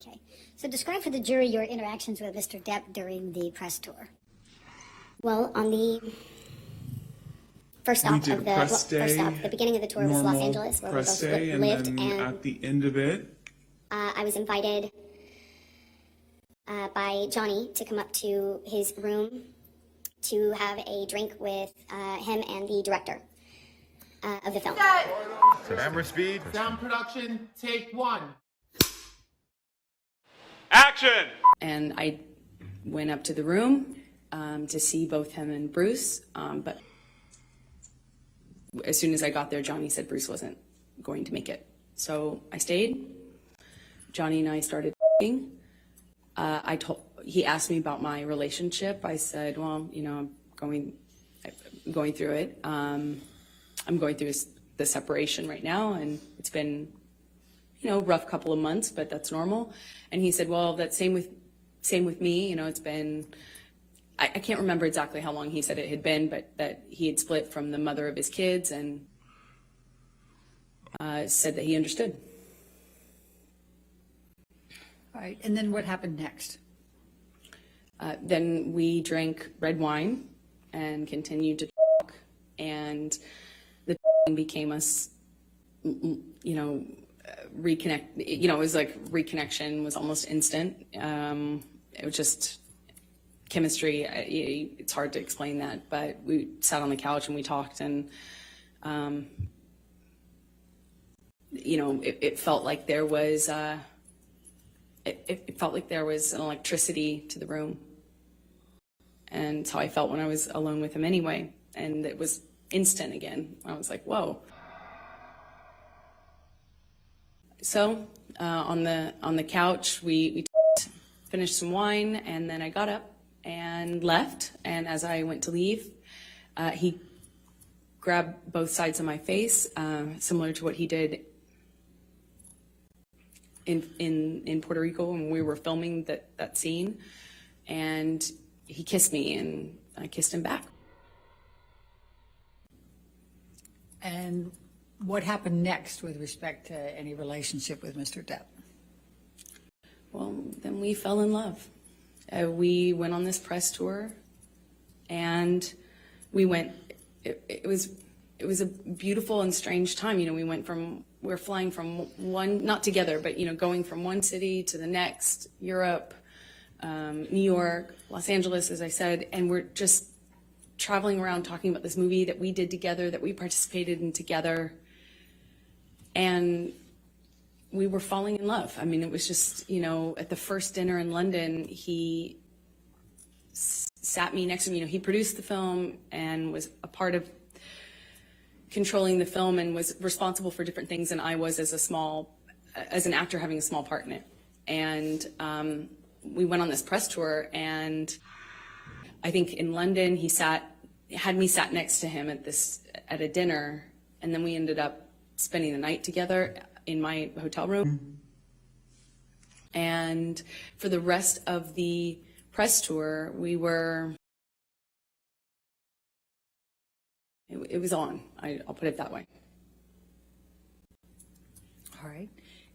Okay, so describe for the jury your interactions with Mr. Depp during the press tour. Well, on the first stop of the beginning of the tour was Los Angeles, where we both lived, and at the end of it, I was invited by Johnny to come up to his room to have a drink with him and the director of the film. Camera speed. Sound production, take one. action! And I went up to the room to see both him and Bruce, but as soon as I got there, Johnny said Bruce wasn't going to make it. So I stayed. Johnny and I started talking. He asked me about my relationship. I said, well, you know, I'm going through it. I'm going through the separation right now, and it's been, you know, rough couple of months, but that's normal. And he said, well, that's same with me. You know, it's been, I can't remember exactly how long he said it had been, but that he had split from the mother of his kids, and said that he understood. All right, and then what happened next? Then we drank red wine and continued to talk, and the became us, you know, reconnect. You know, it was like reconnection was almost instant. It was just chemistry. It's hard to explain that, but we sat on the couch and we talked, and you know, it felt like there was it felt like there was an electricity to the room, and it's how I felt when I was alone with him anyway. And it was instant again. I was like, whoa. So on the couch, we finished some wine, and then I got up and left. And as I went to leave, he grabbed both sides of my face, similar to what he did in Puerto Rico when we were filming that scene. And he kissed me, and I kissed him back. And what happened next with respect to any relationship with Mr. Depp? Well, then we fell in love. We went on this press tour, and we went. It was a beautiful and strange time. You know, we were flying from one, not together, but you know, going from one city to the next, Europe, New York, Los Angeles, as I said, and we're just traveling around talking about this movie that we did together, that we participated in together, and we were falling in love. I mean, it was just, you know, at the first dinner in London, he sat me next to me. You know, he produced the film and was a part of controlling the film and was responsible for different things than I was as an actor having a small part in it. And we went on this press tour, and I think in London he had me sat next to him at a dinner, and then we ended up spending the night together in my hotel room. And for the rest of the press tour, it was on. I'll put it that way. All right.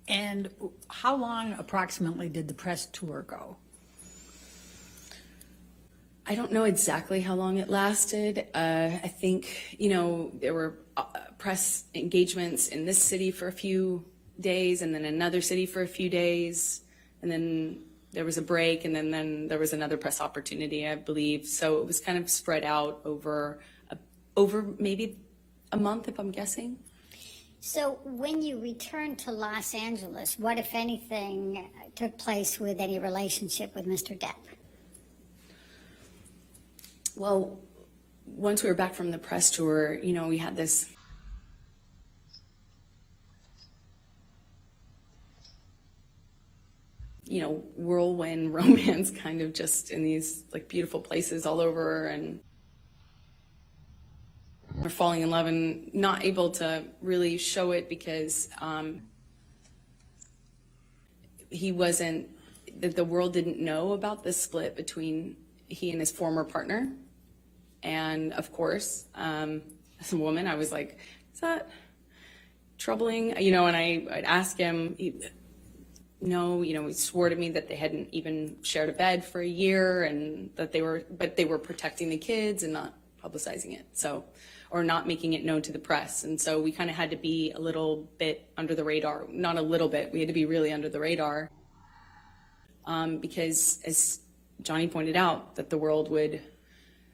And how long approximately did the press tour go? I don't know exactly how long it lasted. I think, you know, there were press engagements in this city for a few days, and then another city for a few days, and then there was a break, and then there was another press opportunity, I believe. So it was kind of spread out over maybe a month, if I'm guessing. So when you returned to Los Angeles, what, if anything, took place with any relationship with Mr. Depp? Well, once we were back from the press tour, you know, we had this whirlwind romance, kind of just in these like beautiful places all over, and we're falling in love and not able to really show it because the world didn't know about the split between he and his former partner. And of course, as a woman, I was like, is that troubling? You know, and I'd ask him, no, he swore to me that they hadn't even shared a bed for a year, and that they were protecting the kids and not publicizing it. So, or not making it known to the press. And so we kind of had to be a little bit under the radar. Not a little bit, we had to be really under the radar. Because as Johnny pointed out, that the world would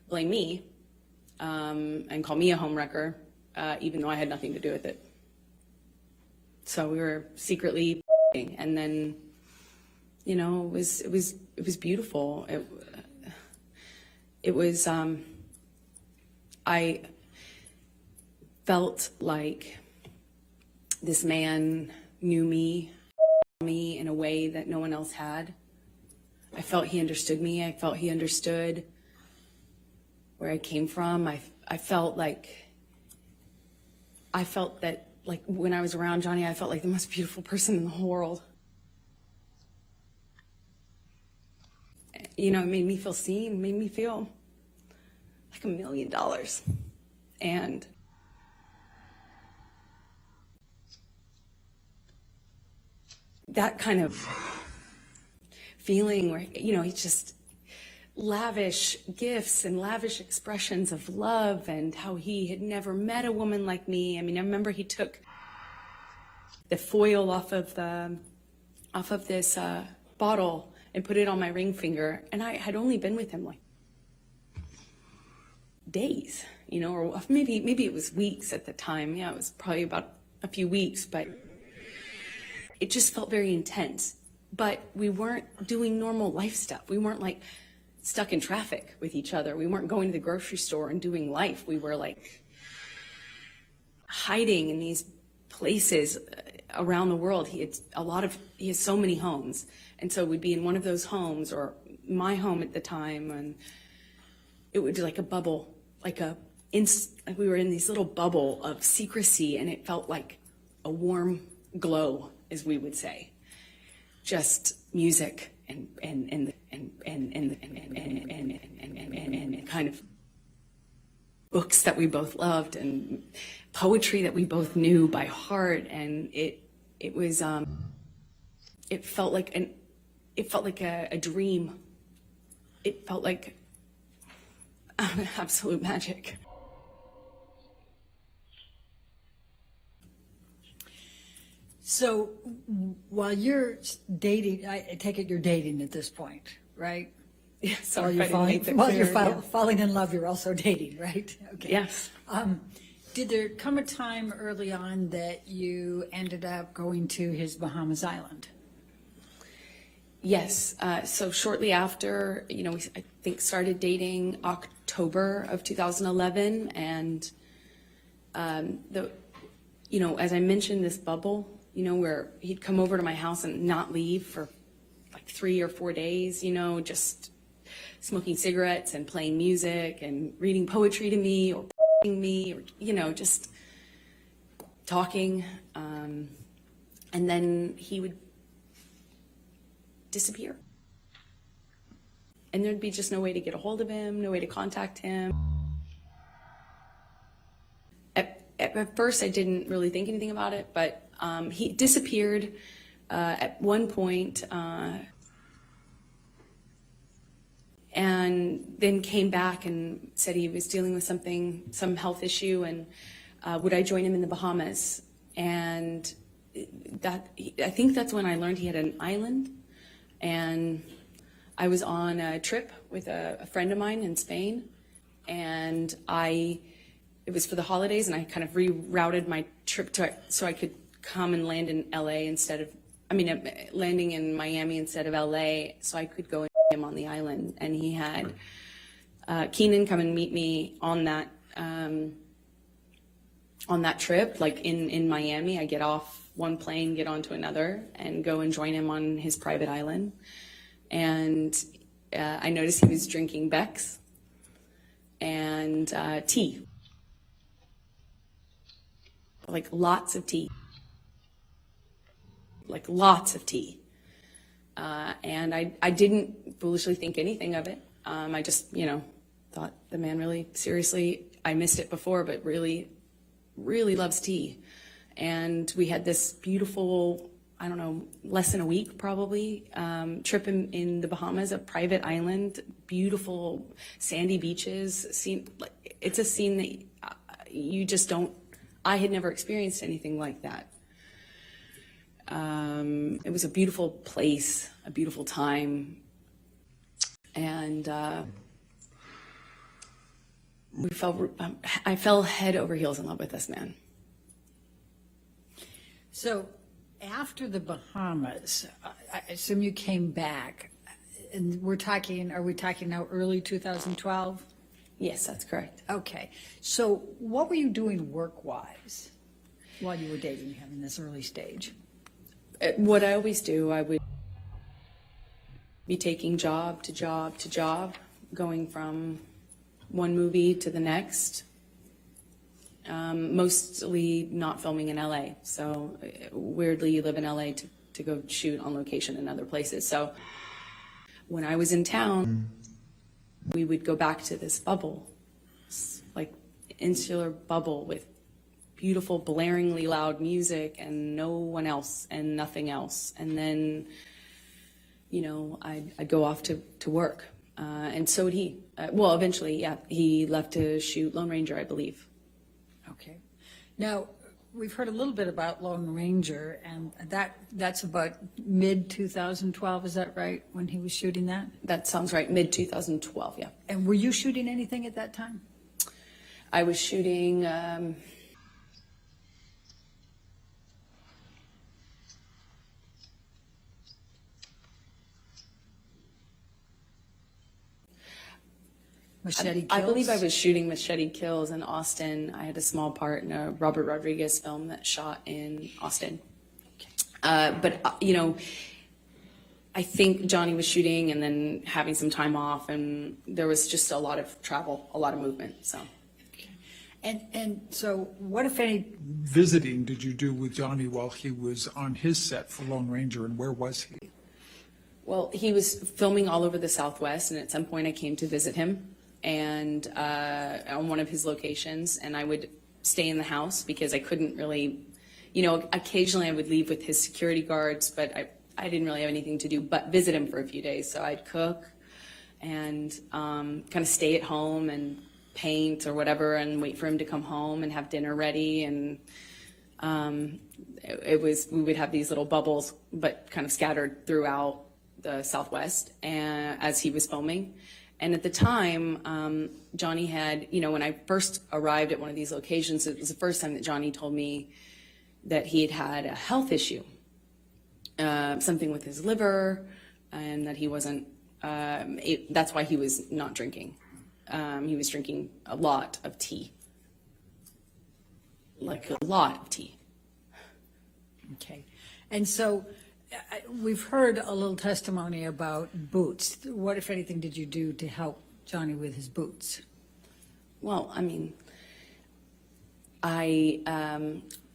blame me and call me a homewrecker, even though I had nothing to do with it. So we were secretly, and then, it was beautiful. It was, I felt like this man knew me in a way that no one else had. I felt he understood me. I felt he understood where I came from. I felt that, like, when I was around Johnny, I felt like the most beautiful person in the whole world. It made me feel seen, made me feel like $1 million. And that kind of feeling where, he's just lavish gifts and lavish expressions of love, and how he had never met a woman like me. I remember he took the foil off of this bottle and put it on my ring finger, and I had only been with him like days, or maybe it was weeks at the time. Yeah, it was probably about a few weeks, but it just felt very intense. But we weren't doing normal life stuff. We weren't like stuck in traffic with each other. We weren't going to the grocery store and doing life. We were like hiding in these places around the world. He has so many homes. And so we'd be in one of those homes, or my home at the time, and it would be like a bubble, like we were in this little bubble of secrecy, and it felt like a warm glow, as we would say. Just music and kind of books that we both loved, and poetry that we both knew by heart, and it felt like a dream. It felt like absolute magic. So while you're dating, I take it you're dating at this point, right? Yes. While you're falling in love, you're also dating, right? Okay. Yes. Did there come a time early on that you ended up going to his Bahamas island? Yes. So shortly after, we, I think, started dating October of 2011, and as I mentioned, this bubble, where he'd come over to my house and not leave for like 3 or 4 days, just smoking cigarettes and playing music and reading poetry to me, or me, or, just talking. And then he would disappear. And there'd be just no way to get a hold of him, no way to contact him. At first, I didn't really think anything about it, but he disappeared at one point, and then came back and said he was dealing with some health issue, and would I join him in the Bahamas? And I think that's when I learned he had an island, and I was on a trip with a friend of mine in Spain, and it was for the holidays, and I kind of rerouted my trip so I could come and land in LA landing in Miami instead of LA, so I could go and him on the island. And he had Keenan come and meet me on that trip, like in Miami. I get off one plane, get onto another, and go and join him on his private island. And I noticed he was drinking Beck's and tea. Like lots of tea. And I didn't foolishly think anything of it. I just, thought the man really seriously, I missed it before, but really, really loves tea. And we had this beautiful, I don't know, less than a week probably. Trip in the Bahamas, a private island, beautiful sandy beaches. It's a scene that you just don't. I had never experienced anything like that. It was a beautiful place, a beautiful time, and I fell head over heels in love with this man. So after the Bahamas, I assume you came back, and are we talking now early 2012? Yes, that's correct. Okay. So what were you doing work-wise while you were dating him in this early stage? What I always do, I would be taking job to job to job, going from one movie to the next, mostly not filming in LA. So weirdly, you live in LA to go shoot on location in other places. So when I was in town, we would go back to this bubble, like insular bubble with beautiful, blaringly loud music and no one else and nothing else. And then, you know, I'd go off to work. And so would he. Well, eventually, yeah, he left to shoot Lone Ranger, I believe. Okay. Now, we've heard a little bit about Lone Ranger, and that's about mid-2012, is that right, when he was shooting that? That sounds right, mid-2012, yeah. And were you shooting anything at that time? I was shooting... Machete Kills? I believe I was shooting Machete Kills in Austin. I had a small part in a Robert Rodriguez film that shot in Austin. But, you know, I think Johnny was shooting and then having some time off, and there was just a lot of travel, a lot of movement, so. And so what, if any, Visiting did you do with Johnny while he was on his set for Lone Ranger, and where was he? Well, he was filming all over the Southwest, and at some point I came to visit him and on one of his locations, and I would stay in the house because I couldn't really, you know, occasionally I would leave with his security guards, but I didn't really have anything to do but visit him for a few days. So I'd cook and kind of stay at home and paint or whatever and wait for him to come home and have dinner ready. And we would have these little bubbles, but kind of scattered throughout the Southwest and as he was filming. And at the time, Johnny had, you know, when I first arrived at one of these locations, it was the first time that Johnny told me that he had had a health issue, something with his liver, and that he wasn't, that's why he was not drinking. He was drinking a lot of tea, like a lot of tea. okay. And so we've heard a little testimony about boots. What, if anything, did you do to help Johnny with his boots? Well, I mean, I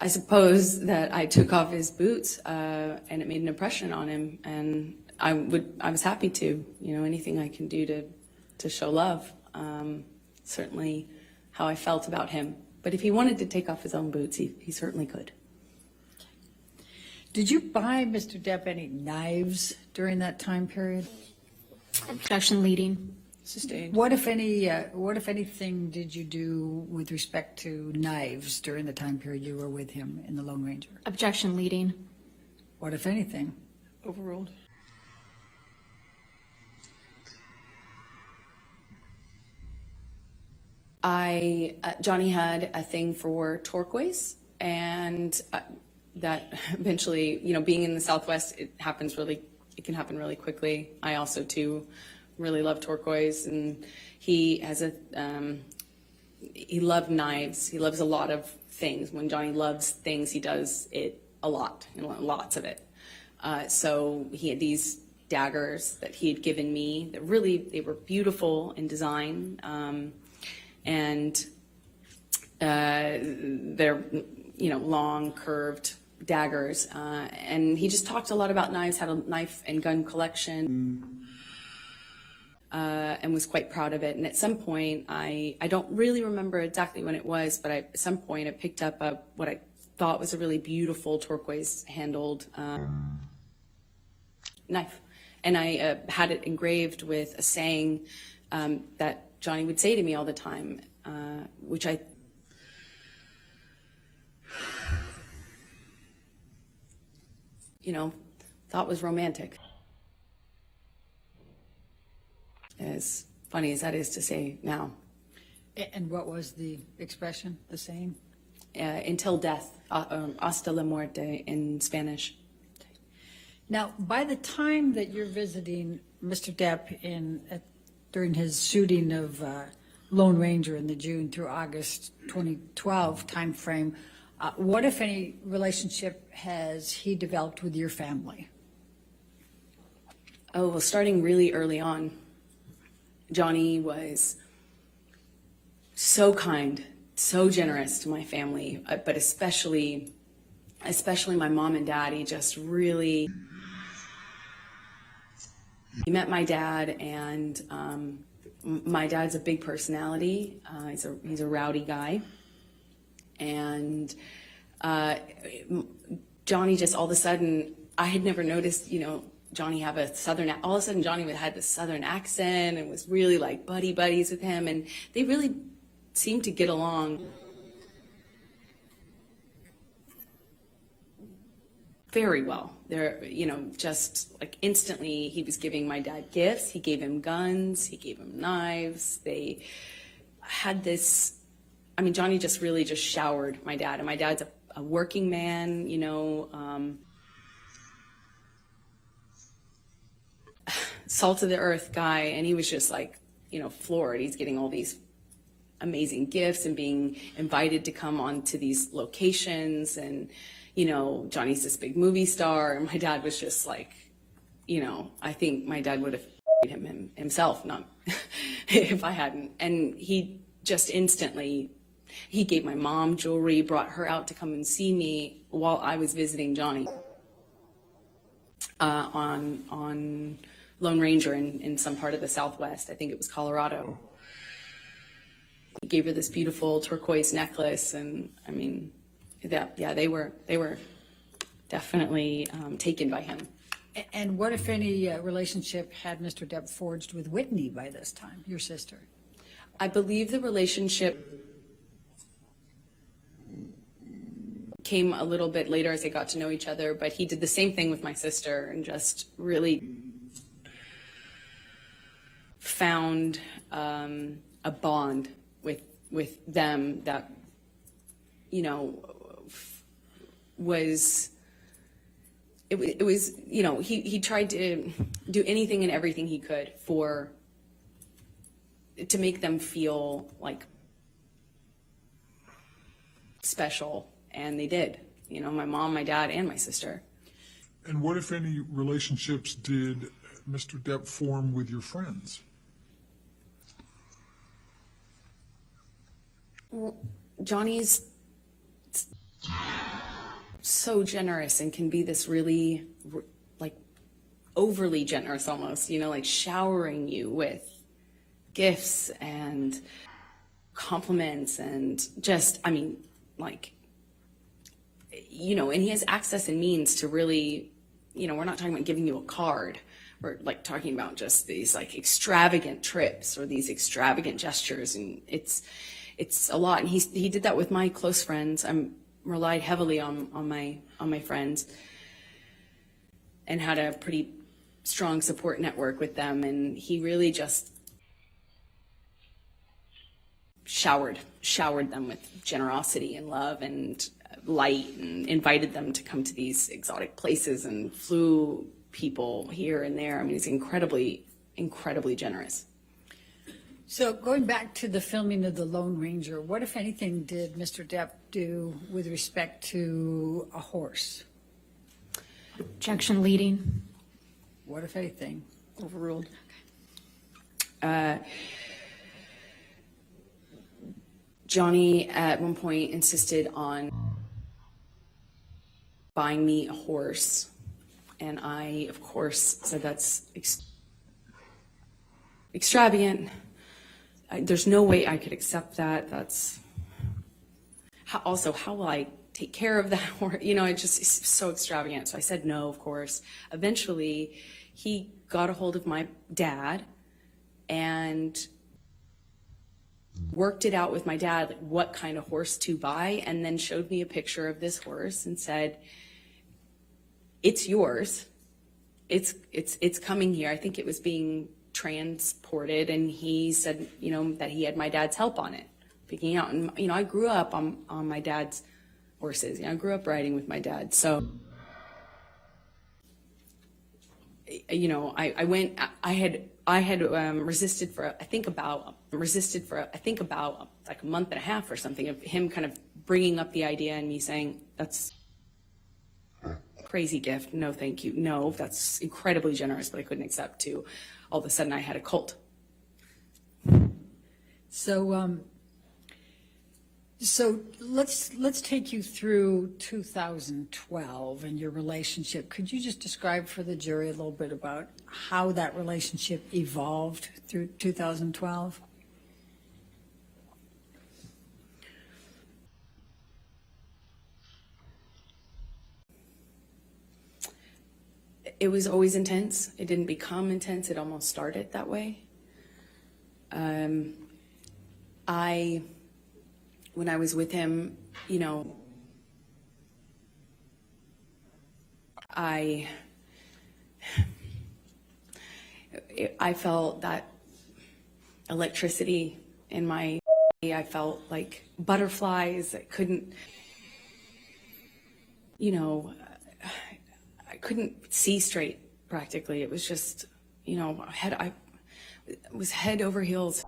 suppose that I took off his boots, and it made an impression on him, and I was happy to, you know, anything I can do to show love. Certainly how I felt about him. But if he wanted to take off his own boots, he certainly could. Did you buy Mr. Depp any knives during that time period? Objection leading. Sustained. What, if anything, did you do with respect to knives during the time period you were with him in the Lone Ranger? Objection leading. What, if anything? Overruled. Johnny had a thing for turquoise, and that eventually, you know, being in the Southwest, it can happen really quickly. I also too really love turquoise, and he has he loved knives. He loves a lot of things. When Johnny loves things, he does it a lot, and lots of it. So he had these daggers that he had given me that they were beautiful in design. And they're, you know, long, curved daggers. And he just talked a lot about knives, had a knife and gun collection, and was quite proud of it. And at some point, I don't really remember exactly when it was, but at some point I picked up what I thought was a really beautiful turquoise handled knife. And I had it engraved with a saying that Johnny would say to me all the time, which I thought was romantic. As funny as that is to say now. And what was the expression, the saying? Until death, hasta la muerte in Spanish. Now, by the time that you're visiting Mr. Depp during his shooting of Lone Ranger in the June through August 2012 timeframe, what, if any, relationship has he developed with your family? Oh, well, starting really early on, Johnny was so kind, so generous to my family, but especially my mom and dad. He just really, he met my dad, and my dad's a big personality. He's a rowdy guy, and Johnny just all of a sudden, I had never noticed, Johnny have a southern, all of a sudden Johnny had this southern accent and was really like buddies with him, and they really seemed to get along very well. They're, just like instantly he was giving my dad gifts, he gave him guns, he gave him knives. They had this, Johnny just really just showered my dad, and my dad's a working man, salt of the earth guy, and he was just like, floored. He's getting all these amazing gifts and being invited to come onto these locations, and Johnny's this big movie star, and my dad was just like, I think my dad would have him himself, not if I hadn't. And he just instantly, he gave my mom jewelry, brought her out to come and see me while I was visiting Johnny on Lone Ranger in some part of the Southwest. I think it was Colorado. He gave her this beautiful turquoise necklace, and they were definitely taken by him. And what, if any, relationship had Mr. Depp forged with Whitney by this time, your sister? I believe the relationship came a little bit later as they got to know each other, but he did the same thing with my sister and just really found a bond with them that was he tried to do anything and everything he could to make them feel like special, and they did. My mom, my dad, and my sister. And what, if any, relationships did Mr. Depp form with your friends? Well, Johnny's so generous and can be this really, like, overly generous almost, like showering you with gifts and compliments and just, and he has access and means to really, we're not talking about giving you a card. We're like talking about just these like extravagant trips or these extravagant gestures, and it's a lot. And he did that with my close friends. I'm relied heavily on my friends, and had a pretty strong support network with them. And he really just showered them with generosity and love and light, and invited them to come to these exotic places and flew people here and there. He's incredibly generous. So going back to the filming of The Lone Ranger, what, if anything, did Mr. Depp do with respect to a horse? Objection leading. What, if anything? Overruled. Johnny at one point insisted on buying me a horse, and I, of course, said that's extravagant. There's no way I could accept that. How will I take care of that horse. You know, it's so extravagant. So I said no, of course. Eventually, he got a hold of my dad and worked it out with my dad, like what kind of horse to buy, and then showed me a picture of this horse and said, it's yours. It's coming here. I think it was being transported, and he said, you know, that he had my dad's help on it, picking out. And, you know, I grew up on my dad's horses. You know, I grew up riding with my dad. So, you know, I had resisted for I think about like a month and a half or something of him kind of bringing up the idea and me saying, that's a crazy gift. No, thank you. No, that's incredibly generous, but I couldn't accept. To all of a sudden I had a colt. So, so let's take you through 2012 and your relationship. Could you just describe for the jury a little bit about how that relationship evolved through 2012? It was always intense. It didn't become intense. It almost started that way. When I was with him, you know, I felt that electricity in my, I felt like butterflies. I couldn't, you know, I couldn't see straight practically. It was just, you know, I was head over heels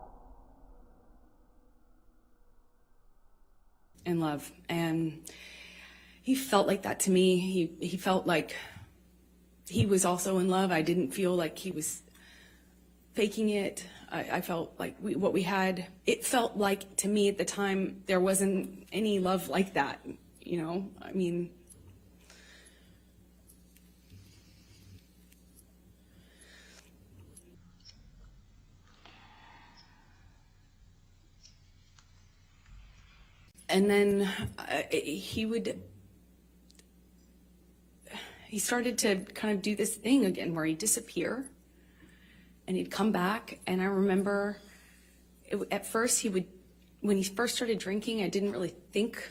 in love. And he felt like that to me. He felt like he was also in love. I didn't feel like he was faking it. I felt like what we had, it felt like to me at the time, there wasn't any love like that, you know? I mean, and then he started to kind of do this thing again where he'd disappear and he'd come back. And I remember at first when he first started drinking, I didn't really think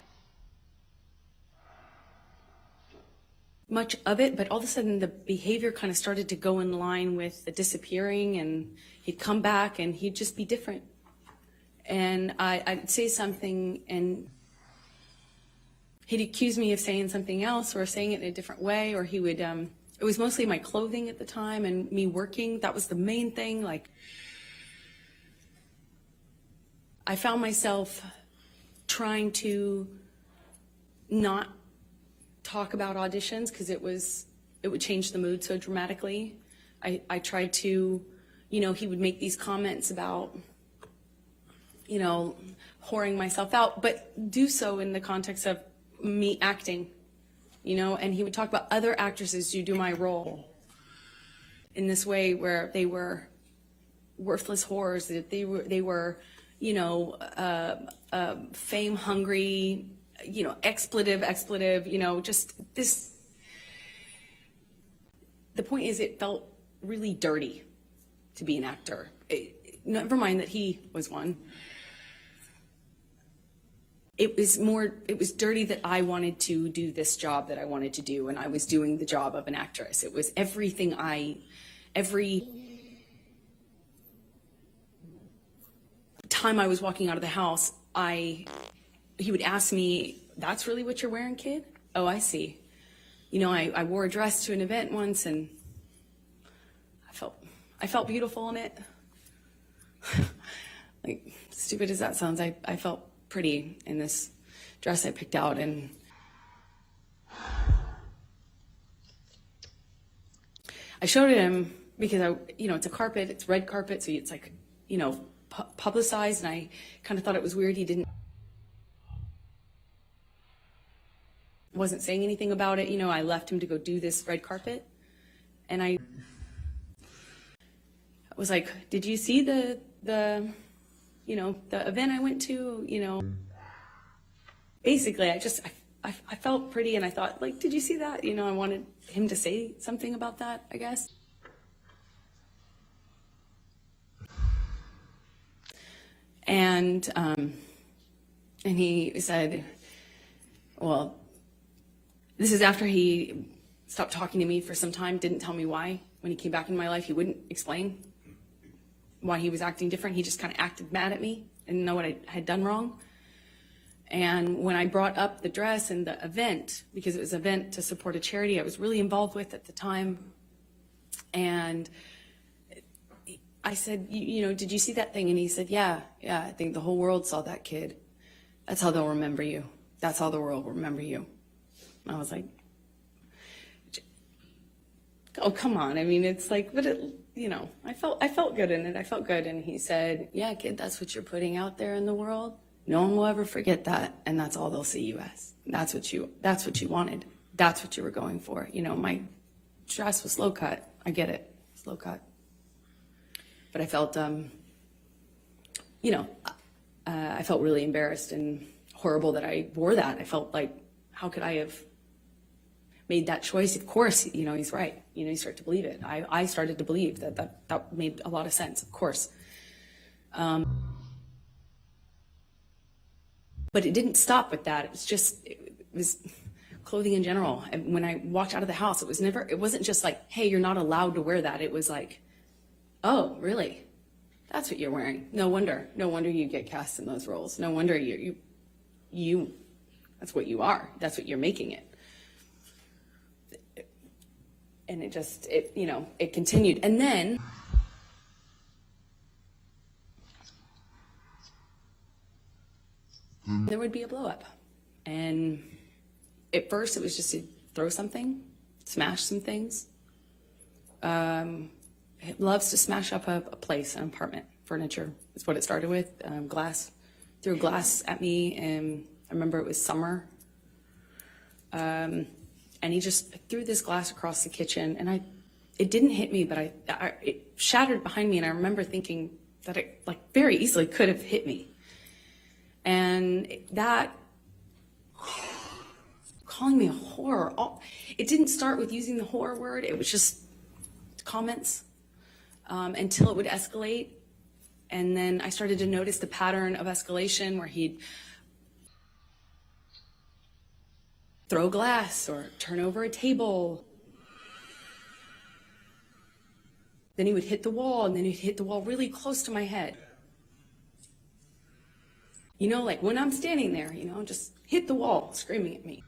much of it, but all of a sudden the behavior kind of started to go in line with the disappearing, and he'd come back and he'd just be different. And I'd say something and he'd accuse me of saying something else or saying it in a different way, or he would, it was mostly my clothing at the time and me working. That was the main thing. Like, I found myself trying to not talk about auditions because it would change the mood so dramatically. I tried to, you know, he would make these comments about, you know, whoring myself out, but do so in the context of me acting, you know, and he would talk about other actresses who do my role in this way where they were worthless whores, that they were, you know, fame hungry, you know, expletive, you know, just this. The point is, it felt really dirty to be an actor. Never mind that he was one. It was dirty that I wanted to do this job that I wanted to do, and I was doing the job of an actress. It was everything every time I was walking out of the house, he would ask me, "That's really what you're wearing, kid? Oh, I see." You know, I wore a dress to an event once, and I felt beautiful in it. Like, stupid as that sounds, I felt pretty in this dress I picked out, and I showed it him because you know, it's a carpet, it's red carpet, so it's like, you know, publicized, and I kind of thought it was weird he wasn't saying anything about it. You know, I left him to go do this red carpet, and I was like, "Did you see the you know, the event I went to?" You know, basically, I felt pretty, and I thought, like, did you see that? You know, I wanted him to say something about that, I guess. And he said, well, this is after he stopped talking to me for some time, didn't tell me why. When he came back in my life, he wouldn't explain why he was acting different. He just kind of acted mad at me and didn't know what I had done wrong. And when I brought up the dress and the event, because it was an event to support a charity I was really involved with at the time, and I said, you know, did you see that thing? And he said, yeah, I think the whole world saw that kid. That's how they'll remember you. That's how the world will remember you. And I was like, oh, come on. I mean, it's like, but it, you know, I felt good in it. I felt good. And he said, yeah, kid, that's what you're putting out there in the world. No one will ever forget that. And that's all they'll see you as. That's what you wanted. That's what you were going for. You know, my dress was low cut. I get it. It's low cut. But I felt, you know, I felt really embarrassed and horrible that I wore that. I felt like, how could I have made that choice? Of course, you know, he's right. You know, you start to believe it. I started to believe that made a lot of sense, of course. But it didn't stop with that. It was just, it was clothing in general. And when I walked out of the house, it wasn't just like, hey, you're not allowed to wear that. It was like, oh, really? That's what you're wearing. No wonder you get cast in those roles. No wonder you that's what you are. That's what you're making it. And it you know, it continued. And then there would be a blow up. And at first it was just to throw something, smash some things. He loves to smash up a place, an apartment, furniture. Is what it started with. Glass, threw glass at me, and I remember it was summer. And he just threw this glass across the kitchen, and it didn't hit me, but it shattered behind me, and I remember thinking that it like very easily could have hit me. And that, calling me a whore, it didn't start with using the whore word, it was just comments until it would escalate. And then I started to notice the pattern of escalation where he'd throw glass or turn over a table. Then he would hit the wall, and then he'd hit the wall really close to my head. You know, like when I'm standing there, you know, just hit the wall, screaming at me.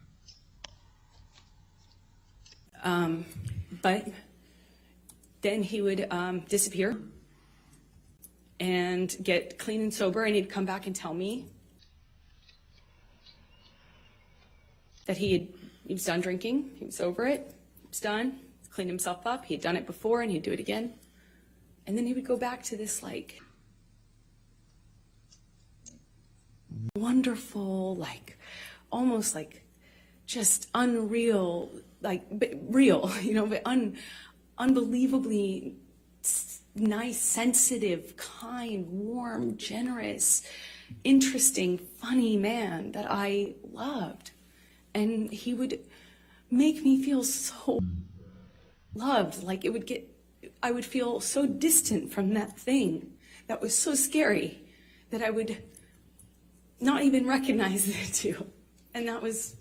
But then he would disappear and get clean and sober, and he'd come back and tell me that he was done drinking, he was over it, he was done, cleaned himself up, he'd done it before, and he'd do it again. And then he would go back to this like wonderful, like almost like just unreal, like real, you know, but unbelievably nice, sensitive, kind, warm, generous, interesting, funny man that I loved. And he would make me feel so loved, like I would feel so distant from that thing that was so scary that I would not even recognize it too. And that was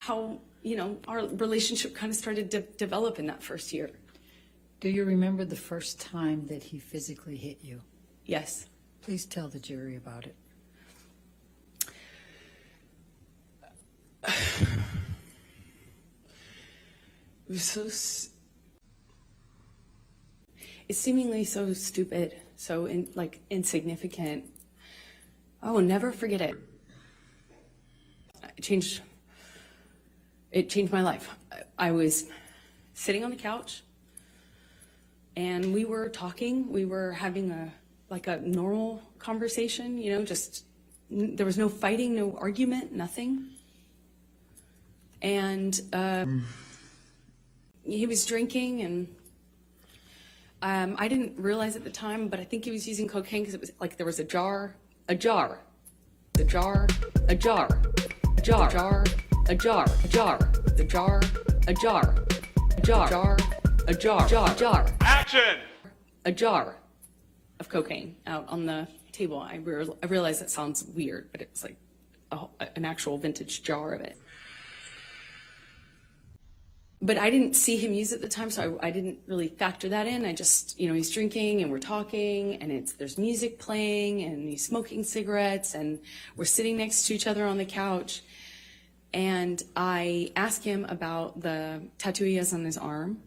how, you know, our relationship kind of started to develop in that first year. Do you remember the first time that he physically hit you? Yes. Please tell the jury about it. It was it's seemingly so stupid, so insignificant. I will never forget it. It changed my life. I was sitting on the couch, and we were talking. We were having a normal conversation, you know, just there was no fighting, no argument, nothing. And he was drinking, and I didn't realize at the time, but I think he was using cocaine because it was like there was a jar, jar, jar, a jar, a jar, the jar, a jar, a jar, jar, a jar, jar, jar. Action! A jar of cocaine out on the table. I realize that sounds weird, but it's like an actual vintage jar of it. But I didn't see him use it at the time, so I didn't really factor that in. I just, he's drinking and we're talking and there's music playing and he's smoking cigarettes and we're sitting next to each other on the couch. And I asked him about the tattoo he has on his arm.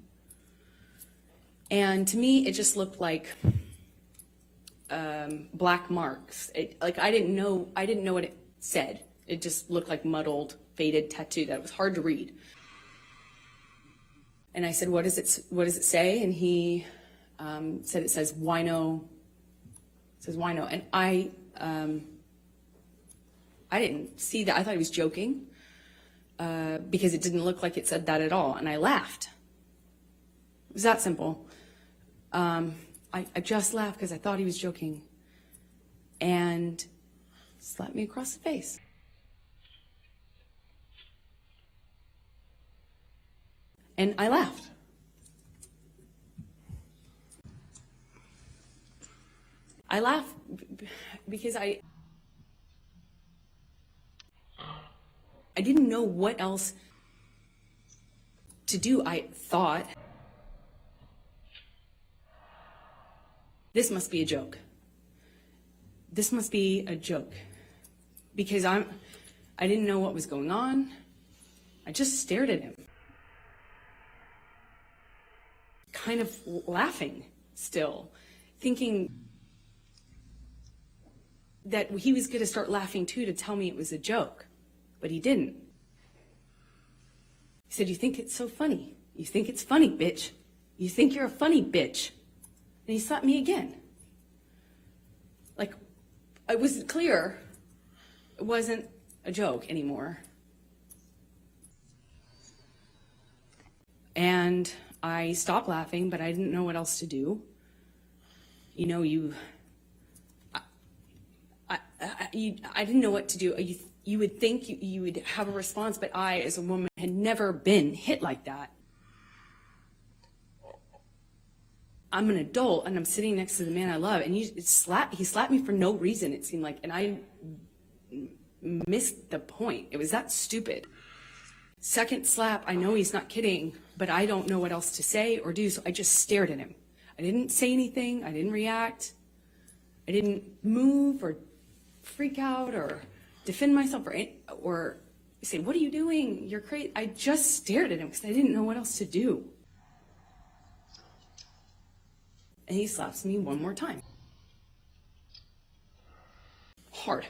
And to me, it just looked like black marks. I didn't know what it said. It just looked like muddled, faded tattoo that was hard to read. And I said, what does it say? And he said it says wino. It says wino. And I didn't see that. I thought he was joking because it didn't look like it said that at all. And I laughed. It was that simple. I just laughed because I thought he was joking. And slapped me across the face. And I laughed. I laughed because I didn't know what else to do. I thought, this must be a joke. This must be a joke. Because I didn't know what was going on. I just stared at him. Kind of laughing still, thinking that he was going to start laughing too to tell me it was a joke, but he didn't. He said, "You think it's so funny? You think it's funny, bitch? You think you're a funny bitch?" And he slapped me again. Like, it was clear it wasn't a joke anymore. And I stopped laughing, but I didn't know what else to do. I didn't know what to do. You would think you would have a response, but I, as a woman, had never been hit like that. I'm an adult, and I'm sitting next to the man I love, and he slapped me for no reason, it seemed like, and I missed the point. It was that stupid. Second slap, I know he's not kidding, but I don't know what else to say or do, so I just stared at him. I didn't say anything, I didn't react, I didn't move or freak out or defend myself or say, "What are you doing? You're crazy." I just stared at him because I didn't know what else to do. And he slaps me one more time. Hard.